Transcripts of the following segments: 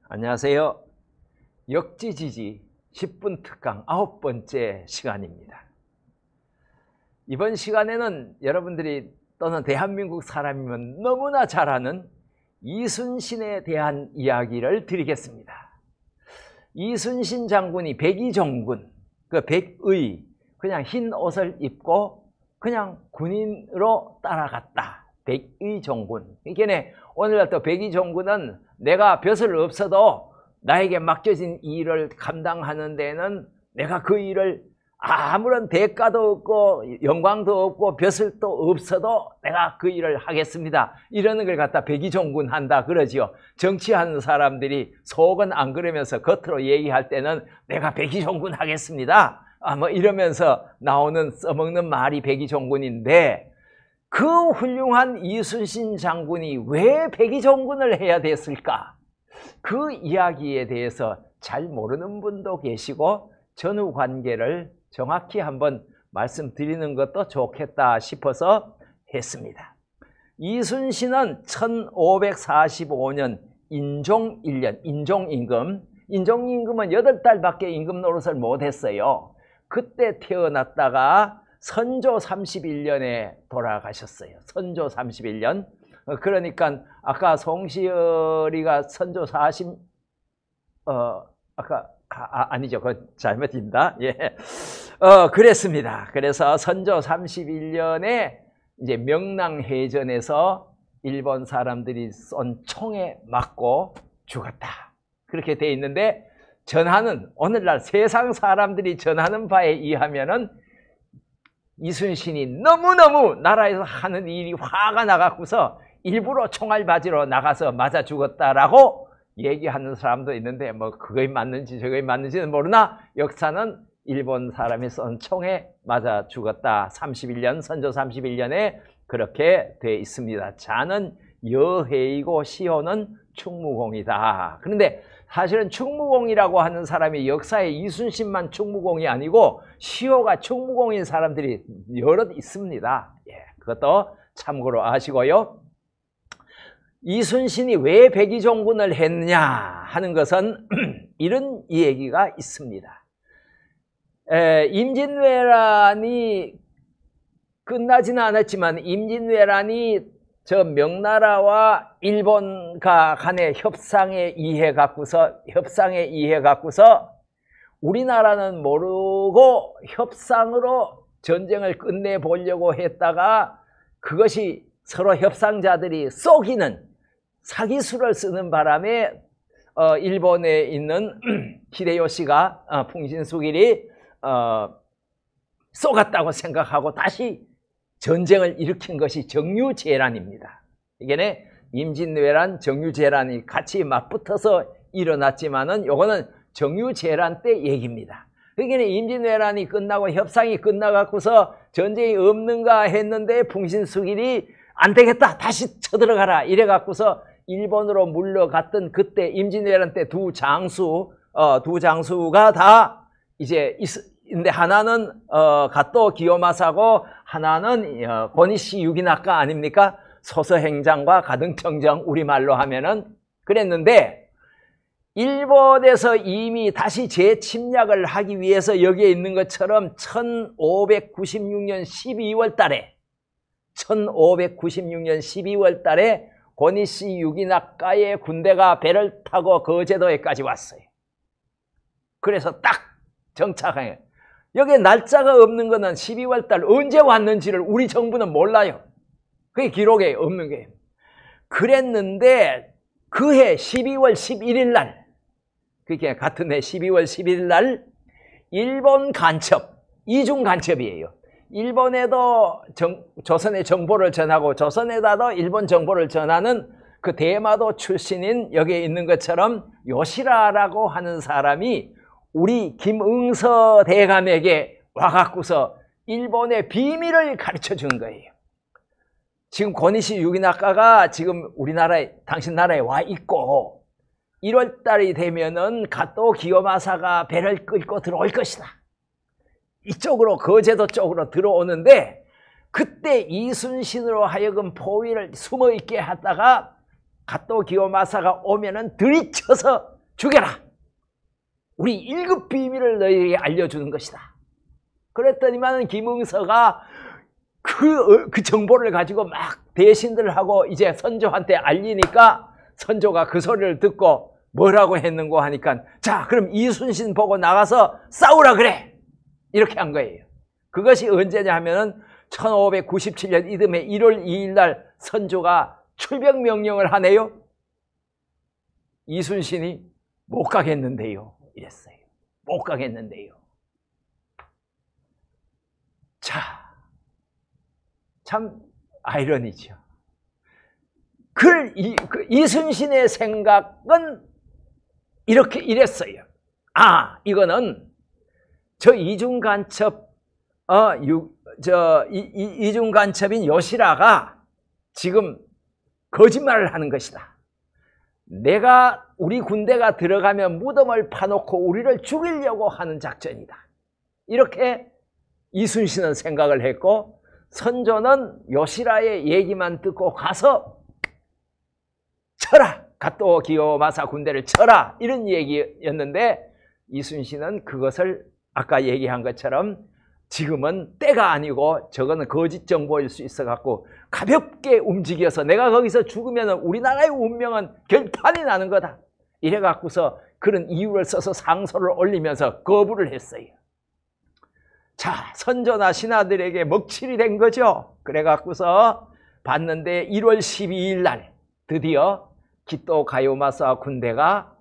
안녕하세요. 역지지지 10분 특강 9번째 시간입니다. 이번 시간에는 여러분들이 또는 대한민국 사람이면 너무나 잘 아는 이순신에 대한 이야기를 드리겠습니다. 이순신 장군이 백의종군, 그 백의, 그냥 흰 옷을 입고 그냥 군인으로 따라갔다. 백의종군. 이게 오늘날 또 백의종군은 내가 벼슬 없어도 나에게 맡겨진 일을 감당하는 데는 내가 그 일을 아무런 대가도 없고 영광도 없고 벼슬도 없어도 내가 그 일을 하겠습니다. 이러는 걸 갖다 백의종군 한다 그러지요. 정치하는 사람들이 속은 안 그러면서 겉으로 얘기할 때는 내가 백의종군 하겠습니다. 뭐 이러면서 나오는 써먹는 말이 백의종군인데, 그 훌륭한 이순신 장군이 왜 백의종군을 해야 됐을까? 그 이야기에 대해서 잘 모르는 분도 계시고 전후 관계를 정확히 한번 말씀드리는 것도 좋겠다 싶어서 했습니다. 이순신은 1545년 인종 1년, 인종임금은 8달밖에 임금 노릇을 못했어요. 그때 태어났다가 선조 31년에 돌아가셨어요. 선조 31년. 그러니까 아까 송시열이가 선조 40, 아니죠. 그거 잘못입니다. 예. 그랬습니다. 그래서 선조 31년에 이제 명랑해전에서 일본 사람들이 쏜 총에 맞고 죽었다. 그렇게 돼 있는데, 전하는, 오늘날 세상 사람들이 전하는 바에 의하면은 이순신이 너무너무 나라에서 하는 일이 화가 나갖고서 일부러 총알바지로 나가서 맞아 죽었다라고 얘기하는 사람도 있는데, 뭐 그거이 맞는지 저거이 맞는지는 모르나 역사는 일본 사람이 쏜 총에 맞아 죽었다. 31년, 선조 31년에 그렇게 돼 있습니다. 자는 여해이고 시호는 충무공이다. 그런데 사실은 충무공이라고 하는 사람이 역사에 이순신만 충무공이 아니고 시호가 충무공인 사람들이 여럿 있습니다. 예, 그것도 참고로 아시고요. 이순신이 왜 백의종군을 했느냐 하는 것은 이런 얘기가 있습니다. 임진왜란이 끝나지는 않았지만 임진왜란이 저 명나라와 일본과 간의 협상에 의해 갖고서 우리나라는 모르고 협상으로 전쟁을 끝내보려고 했다가 그것이 서로 협상자들이 속이는 사기수를 쓰는 바람에 일본에 있는 히데요시가 풍신수길이 속았다고 생각하고 다시 전쟁을 일으킨 것이 정유재란입니다. 이게 임진왜란, 정유재란이 같이 맞붙어서 일어났지만은 요거는 정유재란 때 얘기입니다. 그러니까 임진왜란이 끝나고 협상이 끝나갖고서 전쟁이 없는가 했는데 풍신수길이 안 되겠다, 다시 쳐들어가라 이래갖고서 일본으로 물러갔던 그때 임진왜란 때 두 장수가 다 이제 근데 하나는 가토 기요마사고 하나는 고니시 유기나카 아닙니까? 소서행장과 가등청정, 우리말로 하면은 그랬는데, 일본에서 이미 다시 재침략을 하기 위해서 여기에 있는 것처럼 1596년 12월 달에 고니시 유기나카의 군대가 배를 타고 거제도에까지 왔어요. 그래서 딱 정착해요. 여기에 날짜가 없는 거는 12월 달 언제 왔는지를 우리 정부는 몰라요. 그게 기록에 없는 거예요. 그랬는데 그해 12월 11일 날, 그게 같은 해 12월 11일 날 일본 간첩, 이중 간첩이에요. 일본에도 조선의 정보를 전하고 조선에다도 일본 정보를 전하는 그 대마도 출신인 여기에 있는 것처럼 요시라라고 하는 사람이 우리 김응서 대감에게 와갖고서 일본의 비밀을 가르쳐 준 거예요. 지금 고니시 유기나카가 지금 우리나라에, 당신 나라에 와 있고 1월 달이 되면은 가토 기요마사가 배를 끌고 들어올 것이다. 이쪽으로, 거제도 쪽으로 들어오는데, 그때 이순신으로 하여금 포위를 숨어있게 하다가 가토 기요마사가 오면은 들이쳐서 죽여라. 우리 1급 비밀을 너희에게 알려주는 것이다. 그랬더니만 김응서가 그 정보를 가지고 막 대신들하고 이제 선조한테 알리니까 선조가 그 소리를 듣고 뭐라고 했는고 하니까 자, 그럼 이순신 보고 나가서 싸우라 그래. 이렇게 한 거예요. 그것이 언제냐 하면은 1597년 이듬해 1월 2일 날 선조가 출병 명령을 하네요. 이순신이 못 가겠는데요. 이랬어요. 못 가겠는데요. 자, 참 아이러니죠. 이순신의 생각은 이랬어요. 아, 이거는 저 이중간첩인 요시라가 지금 거짓말을 하는 것이다. 내가 우리 군대가 들어가면 무덤을 파놓고 우리를 죽이려고 하는 작전이다. 이렇게 이순신은 생각을 했고 선조는 요시라의 얘기만 듣고 가서 쳐라! 갓도 기요마사 군대를 쳐라! 이런 얘기였는데 이순신은 그것을 아까 얘기한 것처럼 지금은 때가 아니고 저거는 거짓 정보일 수 있어갖고 가볍게 움직여서 내가 거기서 죽으면 우리나라의 운명은 결판이 나는 거다. 이래갖고서 그런 이유를 써서 상소를 올리면서 거부를 했어요. 자, 선조나 신하들에게 먹칠이 된 거죠. 그래갖고서 봤는데 1월 12일 날 드디어 기토 가요마사 군대가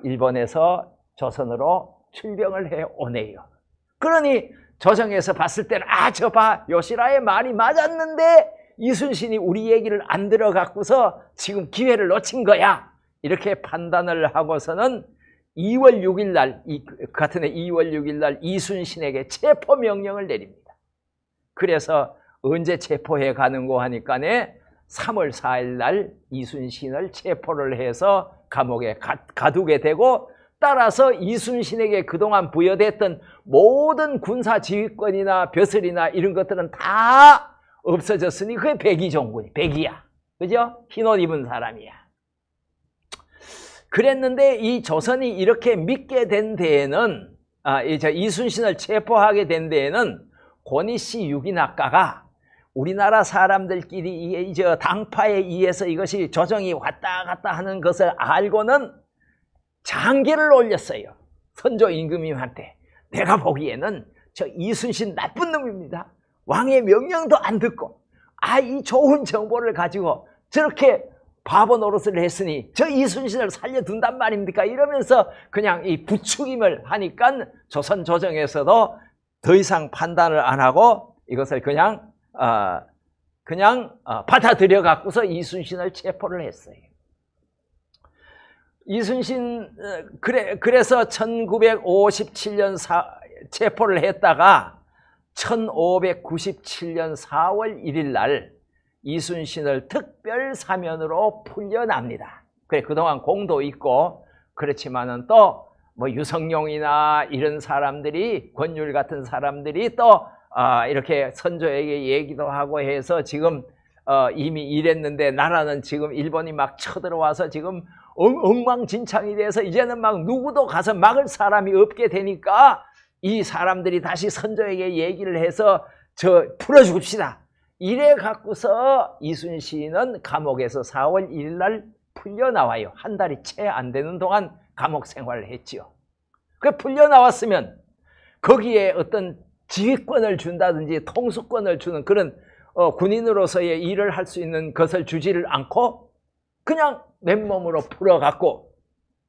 일본에서 조선으로 출병을 해 오네요. 그러니 조정에서 봤을 때는 아, 저 봐, 요시라의 말이 맞았는데 이순신이 우리 얘기를 안 들어갖고서 지금 기회를 놓친 거야. 이렇게 판단을 하고서는 2월 6일 날, 같은 해 2월 6일 날 이순신에게 체포 명령을 내립니다. 그래서 언제 체포해 가는고 하니까네 3월 4일 날 이순신을 체포를 해서 감옥에 가두게 되고 따라서 이순신에게 그동안 부여됐던 모든 군사 지휘권이나 벼슬이나 이런 것들은 다 없어졌으니 그게 백의종군이, 백의야. 그죠? 흰옷 입은 사람이야. 그랬는데 이 조선이 이렇게 믿게 된 데에는, 이순신을 체포하게 된 데에는 권희씨 유기낙가가 우리나라 사람들끼리 당파에 의해서 이것이 조정이 왔다 갔다 하는 것을 알고는 장계를 올렸어요. 선조 임금님한테. 내가 보기에는 저 이순신 나쁜 놈입니다. 왕의 명령도 안 듣고 이 좋은 정보를 가지고 저렇게 바보 노릇을 했으니 저 이순신을 살려둔단 말입니까? 이러면서 그냥 이 부추김을 하니까 조선 조정에서도 더 이상 판단을 안 하고 이것을 그냥 받아들여 갖고서 이순신을 체포를 했어요. 이순신 그래서 1957년 체포를 했다가 1597년 4월 1일 날 이순신을 특별 사면으로 풀려납니다. 그래, 그동안 공도 있고 그렇지만은 또 뭐 유성룡이나 이런 사람들이, 권율 같은 사람들이 또 이렇게 선조에게 얘기도 하고 해서 지금 이미 이랬는데 나라는 지금 일본이 막 쳐들어와서 지금 엉망진창이 돼서 이제는 막 누구도 가서 막을 사람이 없게 되니까 이 사람들이 다시 선조에게 얘기를 해서 풀어줍시다. 이래 갖고서 이순신은 감옥에서 4월 1일 날 풀려나와요. 한 달이 채 안 되는 동안 감옥 생활을 했지요. 그 풀려나왔으면 거기에 어떤 지휘권을 준다든지 통수권을 주는 그런 군인으로서의 일을 할 수 있는 것을 주지를 않고 그냥 맨몸으로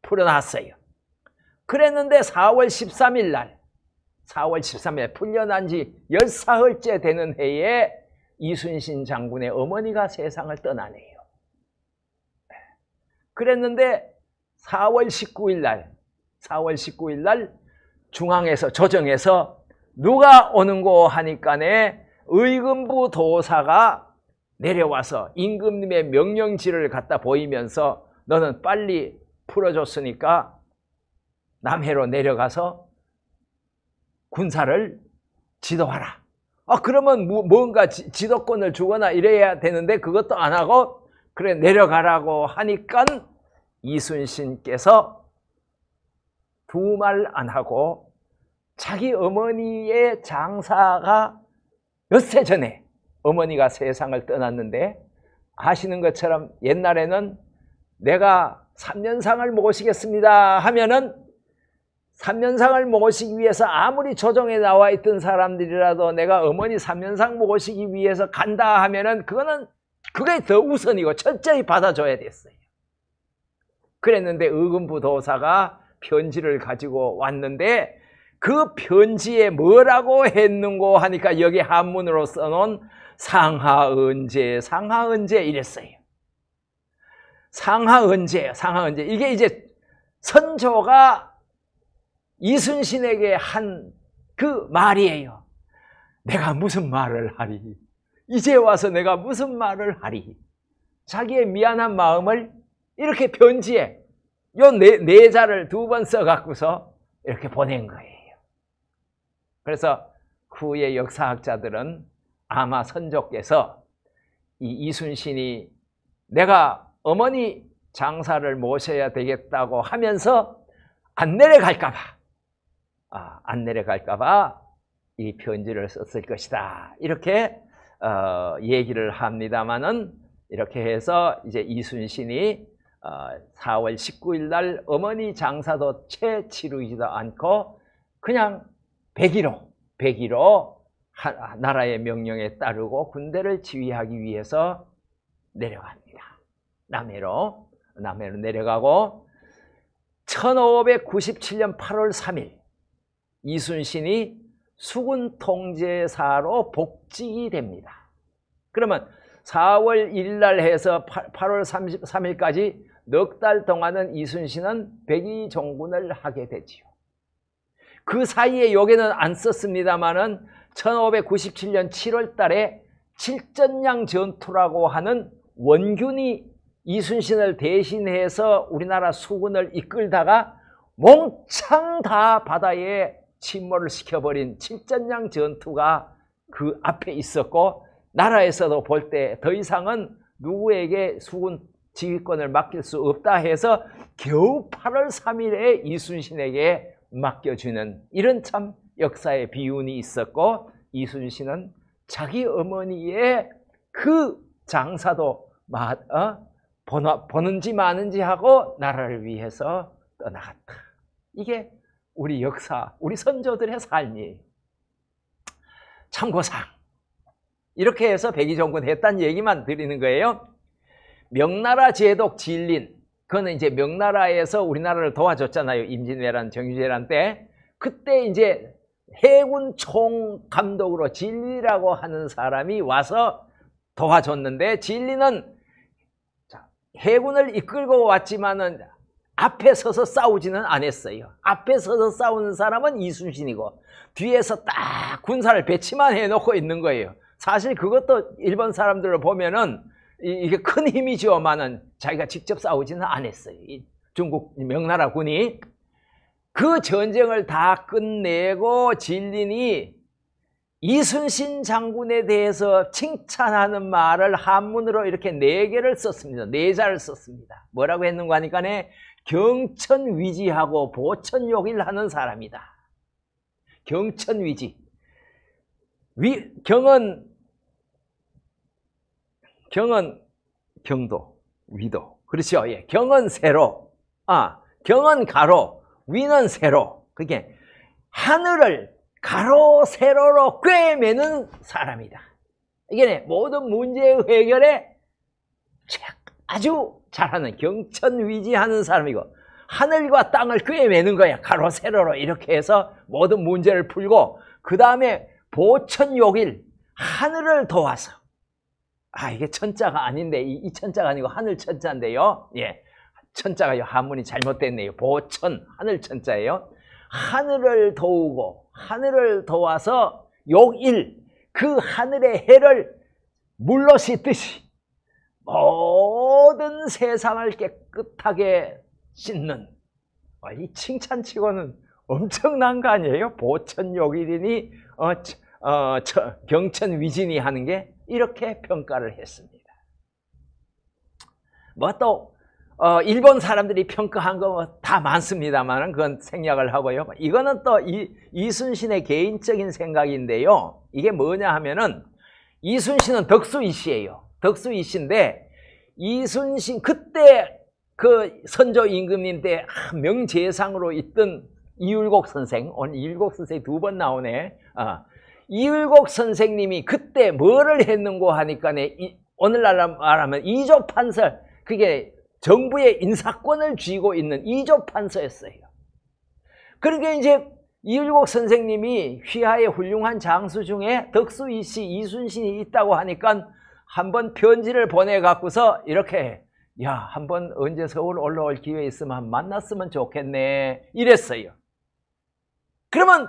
풀어놨어요. 그랬는데 4월 13일 날, 4월 13일 풀려난 지 14흘째 되는 해에 이순신 장군의 어머니가 세상을 떠나네요. 그랬는데 4월 19일 날 중앙에서, 조정에서 누가 오는고 하니까네 의금부 도사가 내려와서 임금님의 명령지를 갖다 보이면서 너는 빨리 풀어줬으니까 남해로 내려가서 군사를 지도하라. 그러면 뭔가 지도권을 주거나 이래야 되는데 그것도 안 하고 그래 내려가라고 하니까 이순신께서 두 말 안 하고 자기 어머니의 장사가 엿새 전에 어머니가 세상을 떠났는데, 아시는 것처럼 옛날에는 내가 3년상을 모시겠습니다 하면은 3년상을 모시기 위해서 아무리 조정에 나와 있던 사람들이라도 내가 어머니 3년상 모시기 위해서 간다 하면은 그게 더 우선이고 철저히 받아줘야 됐어요. 그랬는데 의금부 도사가 편지를 가지고 왔는데 그 편지에 뭐라고 했는고 하니까 여기 한문으로 써놓은 상하은제, 상하은제 이랬어요. 상하은제, 상하은제. 이게 이제 선조가 이순신에게 한 그 말이에요. 내가 무슨 말을 하리? 이제 와서 내가 무슨 말을 하리? 자기의 미안한 마음을 이렇게 편지에 요 네 자를 두 번 써갖고서 이렇게 보낸 거예요. 그래서 후의 역사학자들은 아마 선조께서 이 이순신이 내가 어머니 장사를 모셔야 되겠다고 하면서 안 내려갈까봐, 안 내려갈까봐 이 편지를 썼을 것이다. 이렇게 얘기를 합니다만은, 이렇게 해서 이제 이순신이 4월 19일 날 어머니 장사도 채 치르지도 않고 그냥 백의로 나라의 명령에 따르고 군대를 지휘하기 위해서 내려갑니다. 남해로 내려가고 1597년 8월 3일 이순신이 수군 통제사로 복직이 됩니다. 그러면 4월 1일 날 해서 8월 33일까지 넉 달 동안은 이순신은 백의종군을 하게 되지요. 그 사이에 여기는 안 썼습니다만은 1597년 7월 달에 칠전량 전투라고 하는 원균이 이순신을 대신해서 우리나라 수군을 이끌다가 몽창 다 바다에 침몰을 시켜버린 칠전량 전투가 그 앞에 있었고, 나라에서도 볼 때 더 이상은 누구에게 수군 지휘권을 맡길 수 없다 해서 겨우 8월 3일에 이순신에게 맡겨주는 이런 참 역사의 비운이 있었고, 이순신은 자기 어머니의 그 장사도 보는지 마는지 하고 나라를 위해서 떠나갔다. 이게 우리 역사, 우리 선조들의 삶이에요. 참고사항. 이렇게 해서 백의종군 했다는 얘기만 드리는 거예요. 명나라 제독 진린, 그거는 이제 명나라에서 우리나라를 도와줬잖아요. 임진왜란, 정유재란 때. 그때 이제 해군 총감독으로 진리라고 하는 사람이 와서 도와줬는데, 진리는 해군을 이끌고 왔지만은 앞에 서서 싸우지는 않았어요. 앞에 서서 싸우는 사람은 이순신이고 뒤에서 딱 군사를 배치만 해놓고 있는 거예요. 사실 그것도 일본 사람들을 보면은 이게 큰 힘이지만은 자기가 직접 싸우지는 않았어요. 이 중국 명나라 군이. 그 전쟁을 다 끝내고 진린이 이순신 장군에 대해서 칭찬하는 말을 한문으로 이렇게 4개를 썼습니다. 4자를 썼습니다. 뭐라고 했는가 하니까 경천위지하고 보천욕일하는 사람이다. 경천위지. 경은 경도, 위도. 그렇죠. 예. 경은 세로. 경은 가로, 위는 세로. 그게 하늘을 가로, 세로로 꿰매는 사람이다. 이게 모든 문제 해결에 아주 잘하는, 경천위지하는 사람이고, 하늘과 땅을 꿰매는 거야. 가로, 세로로 이렇게 해서 모든 문제를 풀고, 그 다음에 보천욕일, 하늘을 도와서. 이게 천자가 아닌데, 이 천자가 아니고 하늘 천자인데요. 예. 천자가 한문이 잘못됐네요. 보천, 하늘 천자예요. 하늘을 도우고, 하늘을 도와서 욕일, 그 하늘의 해를 물로 씻듯이 모든 세상을 깨끗하게 씻는, 이 칭찬치고는 엄청난 거 아니에요? 보천욕일이니 경천위진이 하는 게 이렇게 평가를 했습니다. 또 일본 사람들이 평가한 거 다 많습니다만 그건 생략을 하고요. 이거는 또 이순신의 개인적인 생각인데요. 이게 뭐냐 하면은 이순신은 덕수이씨예요. 덕수이씨인데 이순신 그때 그 선조 임금님 때 명재상으로 있던 이율곡 선생, 오늘 이율곡 선생이 2번 나오네. 이율곡 선생님이 그때 뭐를 했는고 하니까 오늘날 말하면 이조판서, 그게 정부의 인사권을 쥐고 있는 이조판서였어요. 그러니까 이제 이율곡 선생님이 휘하의 훌륭한 장수 중에 덕수이씨 이순신이 있다고 하니까 한번 편지를 보내갖고서 이렇게, 야, 한번 언제 서울 올라올 기회 있으면 만났으면 좋겠네 이랬어요. 그러면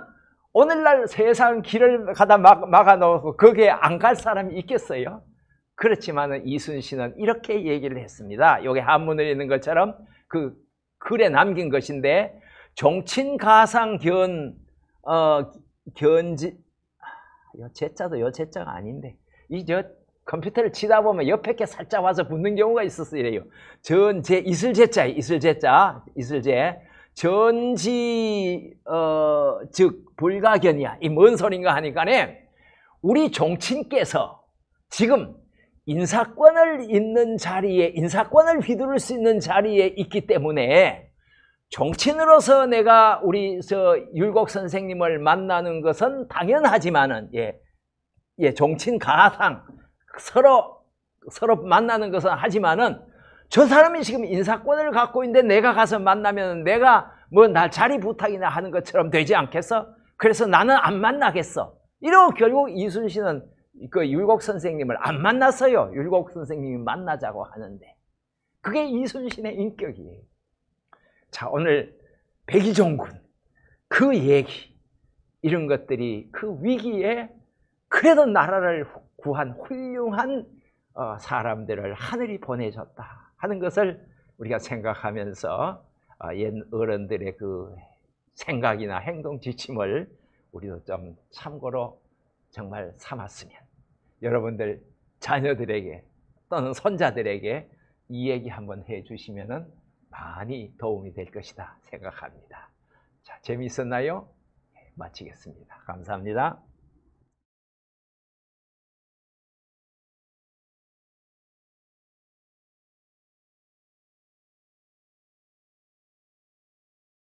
오늘날 세상 길을 가다 막아놓고 거기에 안 갈 사람이 있겠어요? 그렇지만 이순신은 이렇게 얘기를 했습니다. 여기 한문에 있는 것처럼 그 글에 남긴 것인데, 종친가상 견지, 제자도 요 제자가 아닌데, 컴퓨터를 치다 보면 옆에 게 살짝 와서 붙는 경우가 있어서 이래요. 전제, 이슬제자예요. 이슬제. 전지, 즉, 불가견이야. 이 뭔 소린가 하니까네, 우리 종친께서 지금 인사권을 있는 자리에, 인사권을 휘두를 수 있는 자리에 있기 때문에 종친으로서 내가 우리 율곡 선생님을 만나는 것은 당연하지만은, 종친 가상, 서로 만나는 것은 하지만은, 저 사람이 지금 인사권을 갖고 있는데 내가 가서 만나면 내가 뭐 날 자리 부탁이나 하는 것처럼 되지 않겠어? 그래서 나는 안 만나겠어. 이러고 결국 이순신은 그 율곡 선생님을 안 만났어요. 율곡 선생님이 만나자고 하는데. 그게 이순신의 인격이에요. 자, 오늘 백의종군, 그 얘기, 이런 것들이 그 위기에 그래도 나라를 구한 훌륭한 사람들을 하늘이 보내줬다 하는 것을 우리가 생각하면서 옛 어른들의 그 생각이나 행동 지침을 우리도 좀 참고로 정말 삼았으면, 여러분들 자녀들에게 또는 손자들에게 이 얘기 한번 해주시면 많이 도움이 될 것이다 생각합니다. 자, 재미있었나요? 마치겠습니다. 감사합니다.